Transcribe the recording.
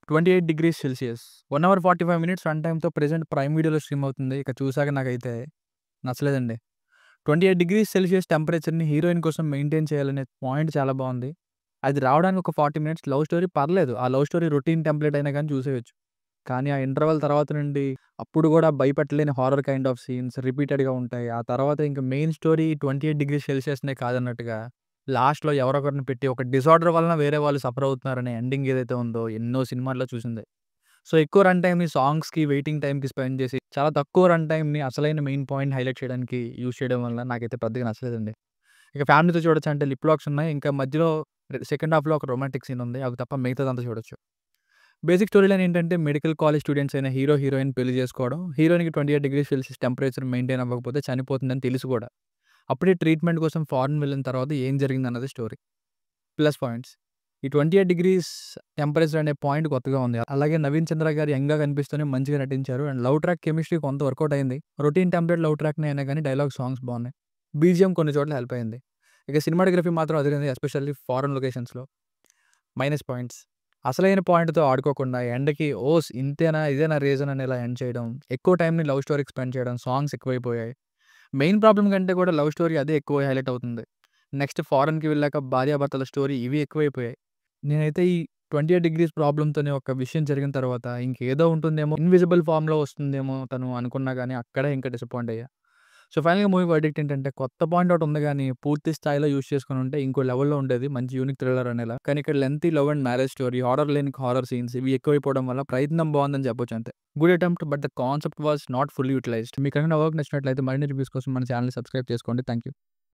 28 degrees Celsius 1 hour 45 minutes run టైమ్‌తో present Prime వీడియోలో stream అవుతుంది. ఇక చూసాక నాకైతే నచ్చలేదండి. 28 డిగ్రీస్ సెల్సియస్ టెంపరేచర్‌ని హీరోయిన్ కోసం మెయింటైన్ చేయాలనే పాయింట్ చాలా బావుంది. అది రావడానికి ఒక 40 మినిట్స్ లవ్ స్టోరీ పర్లేదు. ఆ లవ్ స్టోరీ రొటీన్ టెంప్లేట్ అయినా గాని చూసేయొచ్చు. కానీ ఆ ఇంటర్వల్ తర్వాత నుండి అప్పుడు గూడా భయపెట్టలేని హారర్ కైండ్ ఆఫ్ సీన్స్ రిపీటెడ్‌గా ఉంటాయి. ఆ తర్వాత ఇంక మెయిన్ స్టోరీ 28 డిగ్రీస్ సెల్సియస్‌నే కాదన్నట్టుగా లాస్ట్‌లో ఎవరొకరిని పెట్టి ఒక డిసార్డర్ వలన వేరే వాళ్ళు సఫర్ అవుతున్నారనే ఎండింగ్ ఏదైతే ఉందో ఎన్నో సినిమాల్లో చూసిందే. సో, ఎక్కువ రన్ టైమ్‌ని సాంగ్స్‌కి, వెయిటింగ్ టైమ్‌కి స్పెండ్ చేసి చాలా తక్కువ రన్ టైమ్‌ని అసలైన మెయిన్ పాయింట్‌ని హైలైట్ చేయడానికి యూజ్ చేయడం వల్ల నాకైతే పెద్దగా నచ్చలేదండి. ఇక ఫ్యామిలీతో చూడొచ్చంటే లిప్ లాక్స్ ఉన్నాయి. ఇంకా మధ్యలో సెకండ్ హాఫ్‌లో ఒక రొమాంటిక్ సీన్ ఉంది. అవి తప్ప మిగతాదంతా చూడొచ్చు. బేసిక్ స్టోరీ లైన్ ఏంటంటే మెడికల్ కాలేజ్ స్టూడెంట్స్ అయిన హీరో, హీరోయిన్ పెళ్లి చేసుకోవడం. హీరోయిన్‌కి 28 డిగ్రీస్ సెల్సియస్ టెంపరేచర్ మెయింటైన్ అవ్వకపోతే చనిపోతుందని తెలుసు కూడా. అప్పుడే ట్రీట్మెంట్ కోసం ఫారెన్ వెళ్ళిన తర్వాత ఏం జరిగిందన్నది స్టోరీ. Plus points. ఈ 28 డిగ్రీస్ టెంపరేచర్ అనే పాయింట్ కొత్తగా ఉంది. అలాగే నవీన్ చంద్ర గారు యంగ్‌గా కనిపిస్తూనే మంచిగా నటించారు. అండ్ లవ్ ట్రాక్ కెమిస్ట్రీ కొంత వర్కౌట్ అయింది. రొటీన్ టెంప్లేట్ లవ్ ట్రాక్‌నే అయినా గానీ డైలాగ్ సాంగ్స్ బావున్నాయి. బీజీఎం కొన్ని చోట్ల హెల్ప్ అయింది. ఇక సినిమాటోగ్రఫీ మాత్రం అదిరింది. ఎస్పెషల్లీ ఫారెన్ లొకేషన్స్‌లో. Minus points. అసలైన పాయింట్‌తో ఆడుకోకుండా ఎండకి ఓస్ ఇంతేనా? ఇదేనా రీజన్ అని ఇలా ఎండ్ చేయడం. ఎక్కువ టైమ్‌ని లవ్ స్టోరీకి స్పెండ్ చేయడం. సాంగ్స్ ఎక్కువైపోయాయి. మెయిన్ ప్రాబ్లమ్ కంటే కూడా లవ్ స్టోరీ అదే ఎక్కువ హైలైట్ అవుతుంది. నెక్స్ట్ ఫారెన్‌కి వెళ్ళాక భార్యాభర్తల స్టోరీ ఇవి ఎక్కువైపోయాయి. నేనైతే ఈ 28 డిగ్రీస్ ప్రాబ్లమ్‌తోనే ఒక విషయం జరిగిన తర్వాత ఇంకేదో ఉంటుందేమో, ఇన్విజిబుల్ ఫార్మ్‌లో వస్తుందేమో తను అనుకున్నా గానీ అక్కడే ఇంకా డిసప్పాయింట్ అయ్యా. సో, ఫైనల్‌గా మూవీ వర్డిక్ట్ ఏంటంటే కొత్త పాయింట్ ఒకటి ఉంది గానీ పూర్తి స్థాయిలో యూజ్ చేసుకొనుంటే ఇంకో లెవెల్‌లో ఉండేది. మంచి యూనిక్ థ్రిల్లర్ అనేలా. కానీ ఇక్కడ lengthy love and marriage story, horror లేని హారర్ సీన్స్ ఇవి ఎక్కువైపోవడం వల్ల ప్రయత్నం బావుందని చెప్పొచ్చు అంతే. Good attempt but the concept was not fully utilised. మీకేమైనా వర్క్ నచ్చినట్లయితే మరిన్ని రివ్యూస్ కోసం మన ఛానెల్‌ని సబ్స్క్రైబ్ చేసుకోండి. Thank you.